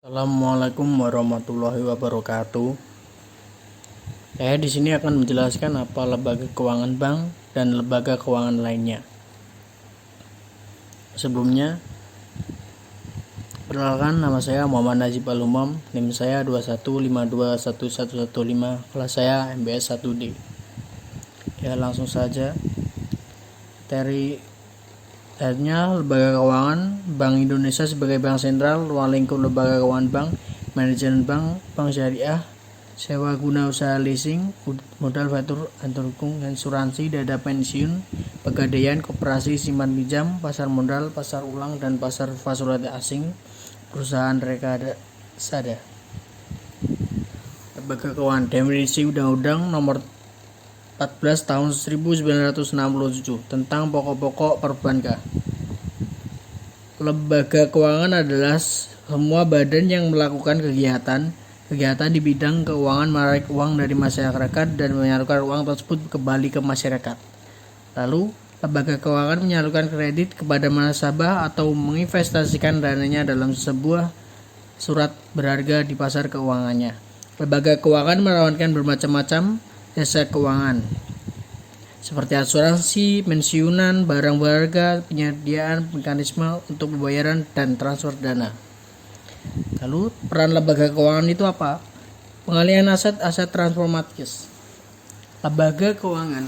Assalamualaikum warahmatullahi wabarakatuh. Saya di sini akan menjelaskan apa lembaga keuangan bank dan lembaga keuangan lainnya. Sebelumnya, perkenalkan, nama saya Muhammad Najib Al-Umam, NIM saya 21521115, kelas saya MBS 1D. Ya, langsung saja. Tadinya lembaga keuangan Bank Indonesia sebagai bank sentral, ruang lingkup lembaga keuangan bank, manajemen bank, bank syariah, sewa guna usaha leasing, modal fatur antarhukum, asuransi, dana pensiun, pegadaian, koperasi, simpan pinjam, pasar modal, pasar ulang, dan pasar valuta asing, perusahaan reksadana. Lembaga keuangan definisi Undang-Undang Nomor 14 Tahun 1967 tentang pokok-pokok perbankan. Lembaga keuangan adalah semua badan yang melakukan kegiatan di bidang keuangan, menarik uang dari masyarakat dan menyalurkan uang tersebut kembali ke masyarakat. Lalu, lembaga keuangan menyalurkan kredit kepada nasabah atau menginvestasikan dananya dalam sebuah surat berharga di pasar keuangannya. Lembaga keuangan menawarkan bermacam-macam jasa keuangan seperti asuransi, pensiunan, barang berharga, penyediaan mekanisme untuk pembayaran, dan transfer dana. Lalu peran lembaga keuangan itu apa? Pengalihan aset transformatif. Lembaga keuangan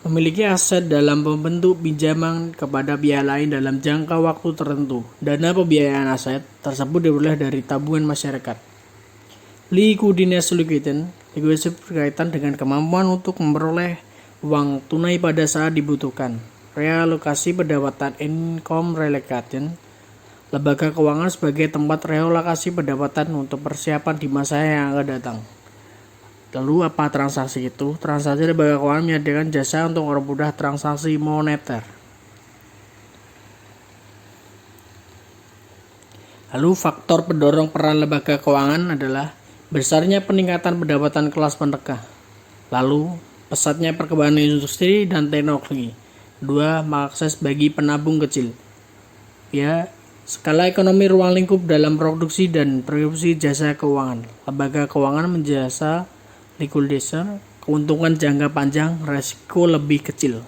memiliki aset dalam bentuk pinjaman kepada pihak lain dalam jangka waktu tertentu. Dana pembiayaan aset tersebut diperoleh dari tabungan masyarakat. Likuiditas berkaitan dengan kemampuan untuk memperoleh uang tunai pada saat dibutuhkan. Realokasi pendapatan income reallocation. Lembaga keuangan sebagai tempat realokasi pendapatan untuk persiapan di masa yang akan datang. Lalu apa transaksi itu? Transaksi lembaga keuangan menyediakan jasa untuk mempermudah transaksi moneter. Lalu faktor pendorong peran lembaga keuangan adalah besarnya peningkatan pendapatan kelas menengah. Lalu, pesatnya perkembangan industri dan teknologi. 2. Mengakses bagi penabung kecil. Ya, skala ekonomi ruang lingkup dalam produksi dan distribusi jasa keuangan. Lembaga keuangan menjasa likuiditas, keuntungan jangka panjang, resiko lebih kecil.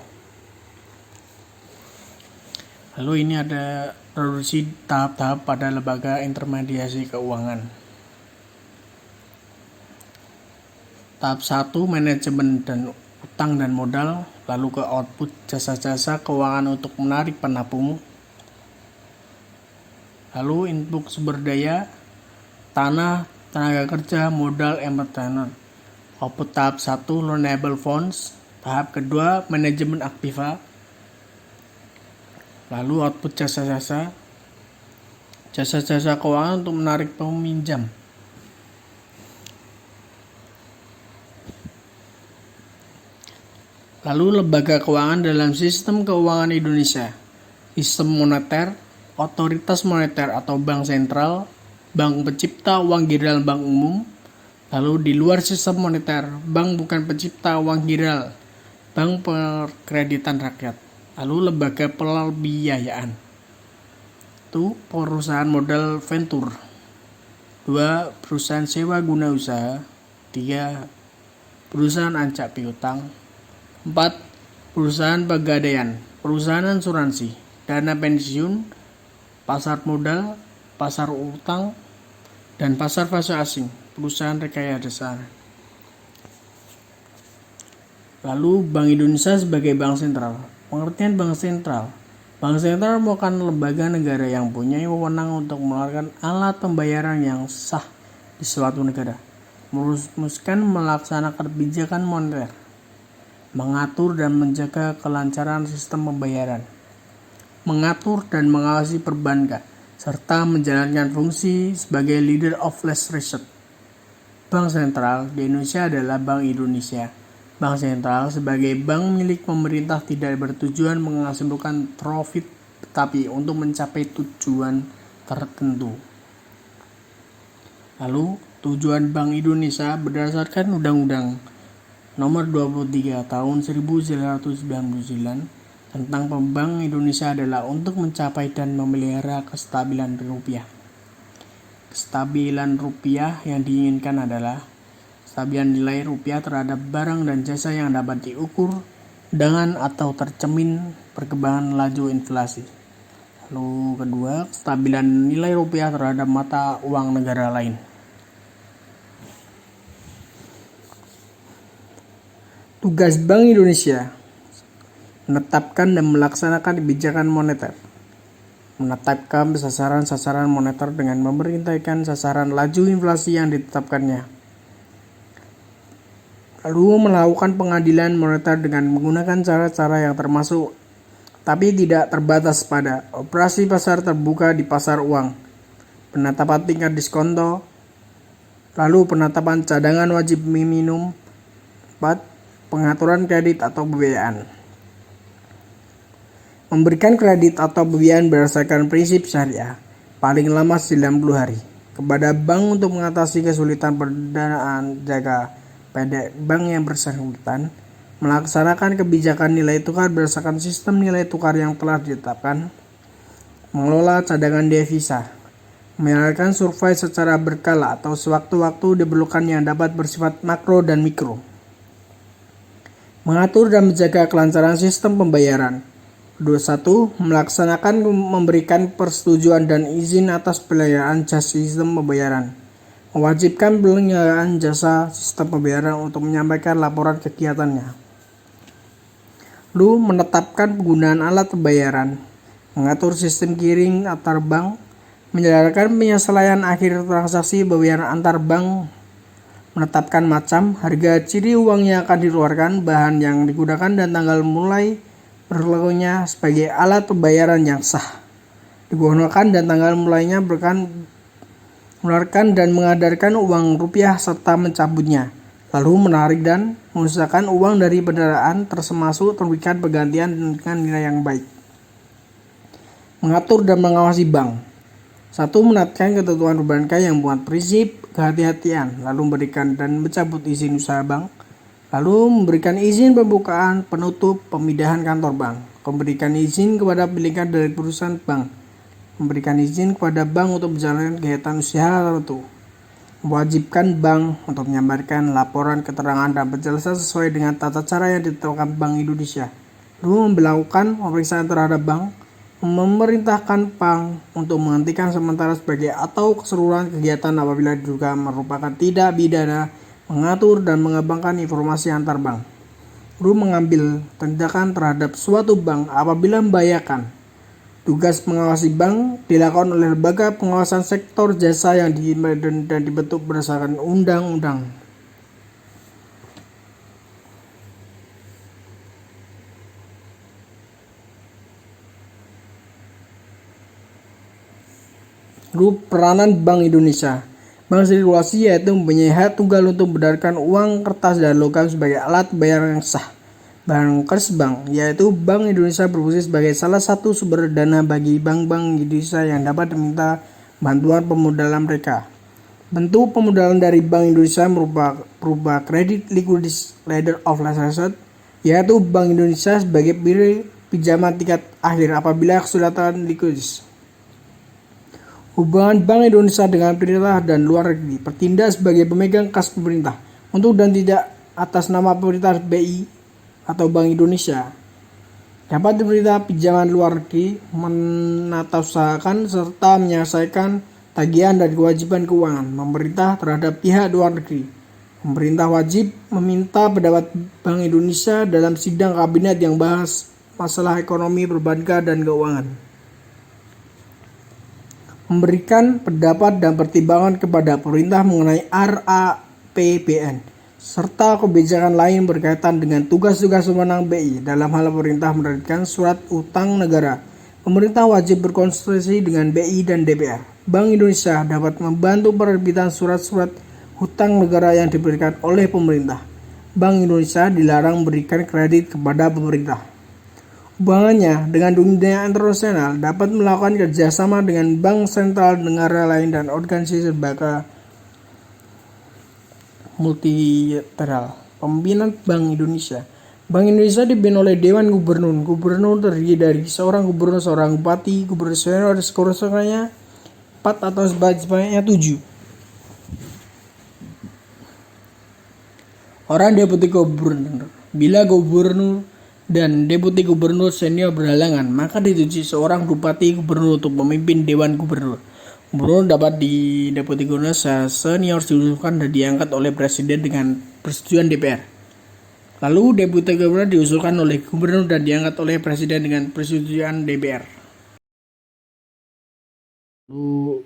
Lalu ini ada produksi tahap-tahap pada lembaga intermediasi keuangan. Tahap 1, manajemen dan utang dan modal, lalu ke output jasa-jasa keuangan untuk menarik penabung. Lalu input sumber daya, tanah, tenaga kerja, modal, entertainment. Output tahap 1, loanable funds. Tahap kedua, manajemen aktiva. Lalu output jasa-jasa keuangan untuk menarik peminjam. Lalu lembaga keuangan dalam sistem keuangan Indonesia. Sistem moneter, otoritas moneter atau bank sentral, bank pencipta uang giral bank umum. Lalu di luar sistem moneter, bank bukan pencipta uang giral, bank perkreditan rakyat. Lalu lembaga pembiayaan. Itu perusahaan modal venture. 2. Perusahaan sewa guna usaha. 3. Perusahaan ancak piutang. 4. Perusahaan pegadaian, perusahaan asuransi, dana pensiun, pasar modal, pasar utang, dan pasar valuta asing, perusahaan rekayasa. Lalu Bank Indonesia sebagai bank sentral. Pengertian bank sentral. Bank sentral merupakan lembaga negara yang punya wewenang untuk mengeluarkan alat pembayaran yang sah di suatu negara, merumuskan melaksanakan kebijakan moneter, mengatur dan menjaga kelancaran sistem pembayaran, mengatur dan mengawasi perbankan, serta menjalankan fungsi sebagai leader of last resort. Bank sentral di Indonesia adalah Bank Indonesia. Bank sentral sebagai bank milik pemerintah tidak bertujuan menghasilkan profit, tetapi untuk mencapai tujuan tertentu. Lalu, tujuan Bank Indonesia berdasarkan Undang-Undang Nomor 23 Tahun 1999 tentang Bank Indonesia adalah untuk mencapai dan memelihara kestabilan rupiah, Kestabilan rupiah yang diinginkan adalah kestabilan nilai rupiah terhadap barang dan jasa yang dapat diukur dengan atau tercermin perkembangan laju inflasi. Lalu kedua, kestabilan nilai rupiah terhadap mata uang negara lain. Tugas Bank Indonesia menetapkan dan melaksanakan kebijakan moneter. Menetapkan sasaran-sasaran moneter dengan memerintahkan sasaran laju inflasi yang ditetapkannya. Lalu melakukan pengadilan moneter dengan menggunakan cara-cara yang termasuk tapi tidak terbatas pada operasi pasar terbuka di pasar uang, penetapan tingkat diskonto, lalu penetapan cadangan wajib minimum, 4. Pengaturan kredit atau pembiayaan. Memberikan kredit atau pembiayaan berdasarkan prinsip syariah paling lama 90 hari kepada bank untuk mengatasi kesulitan pendanaan jangka pendek bank yang bersangkutan, melaksanakan kebijakan nilai tukar berdasarkan sistem nilai tukar yang telah ditetapkan, mengelola cadangan devisa, menjalankan survei secara berkala atau sewaktu-waktu diperlukan yang dapat bersifat makro dan mikro, mengatur dan menjaga kelancaran sistem pembayaran. 21. Melaksanakan memberikan persetujuan dan izin atas penyelenggaraan jasa sistem pembayaran. Mewajibkan penyelenggaraan jasa sistem pembayaran untuk menyampaikan laporan kegiatannya. Lalu menetapkan penggunaan alat pembayaran, mengatur sistem clearing antar bank, menjalankan penyesuaian akhir transaksi pembayaran antar bank, menetapkan macam, harga, ciri uang yang akan dikeluarkan, bahan yang digunakan dan tanggal mulai berlakunya sebagai alat pembayaran yang sah, digunakan dan tanggal mulainya mengeluarkan dan mengedarkan uang rupiah serta mencabutnya, lalu menarik dan memusnahkan uang dari peredaran termasuk terbitkan pergantian dengan nilai yang baik. Mengatur dan mengawasi bank. 1. Menetapkan ketentuan perbankan yang membuat prinsip kehati-hatian, lalu memberikan dan mencabut izin usaha bank, lalu memberikan izin pembukaan, penutup, pemindahan kantor bank, memberikan izin kepada pemilikan dari perusahaan bank, memberikan izin kepada bank untuk menjalankan kegiatan usaha tertentu, mewajibkan bank untuk menyampaikan laporan keterangan dan penjelasan sesuai dengan tata cara yang ditetapkan Bank Indonesia, lalu melakukan pemeriksaan terhadap bank, memerintahkan bank untuk menghentikan sementara sebagai atau keseluruhan kegiatan apabila diduga merupakan tidak pidana, mengatur dan mengembangkan informasi antar bank, lalu mengambil tindakan terhadap suatu bank apabila membahayakan. Tugas mengawasi bank dilakukan oleh lembaga pengawasan sektor jasa yang dibentuk berdasarkan undang-undang. Lalu peranan Bank Indonesia. Bank sirkulasi yaitu mempunyai hak tunggal untuk membedarkan uang kertas dan logam sebagai alat pembayaran yang sah. Bankers Bank yaitu Bank Indonesia berfungsi sebagai salah satu sumber dana bagi bank-bank Indonesia yang dapat meminta bantuan pemodalan mereka. Bentuk pemodalan dari Bank Indonesia berupa kredit liquidity letter of last resort, yaitu Bank Indonesia sebagai pinjaman tingkat akhir apabila kesulitan likuiditas. Hubungan Bank Indonesia dengan pemerintah dan luar negeri bertindak sebagai pemegang kas pemerintah untuk dan tidak atas nama pemerintah BI atau Bank Indonesia. Dapat pemerintah pinjaman luar negeri menatausahakan serta menyelesaikan tagihan dan kewajiban keuangan pemerintah terhadap pihak luar negeri. Pemerintah wajib meminta pendapat Bank Indonesia dalam sidang kabinet yang bahas masalah ekonomi perbankan dan keuangan. Memberikan pendapat dan pertimbangan kepada pemerintah mengenai RAPBN serta kebijakan lain berkaitan dengan tugas-tugas wewenang BI dalam hal pemerintah menerbitkan surat utang negara. Pemerintah wajib berkonsultasi dengan BI dan DPR. Bank Indonesia dapat membantu penerbitan surat-surat hutang negara yang diberikan oleh pemerintah. Bank Indonesia dilarang memberikan kredit kepada pemerintah. Hubungannya dengan dunia internasional dapat melakukan kerjasama dengan bank sentral negara lain dan organisasi lembaga multilateral. Pemimpinan Bank Indonesia. Bank Indonesia dipimpin oleh Dewan Gubernur. Gubernur terdiri dari seorang gubernur, seorang bupati, gubernur senior dan sekretarisnya, 4 atau sebanyak 7 orang deputi gubernur. Bila gubernur dan deputi gubernur senior berhalangan, maka ditunjuk seorang bupati gubernur untuk memimpin dewan gubernur. Gubernur dapat di deputi gubernur senior diusulkan dan diangkat oleh presiden dengan persetujuan DPR. Lalu deputi gubernur diusulkan oleh gubernur dan diangkat oleh presiden dengan persetujuan DPR. Lalu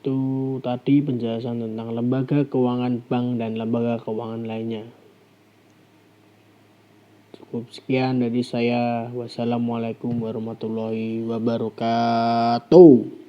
itu tadi penjelasan tentang lembaga keuangan bank dan lembaga keuangan lainnya. Cukup sekian dari saya. Wassalamualaikum warahmatullahi wabarakatuh.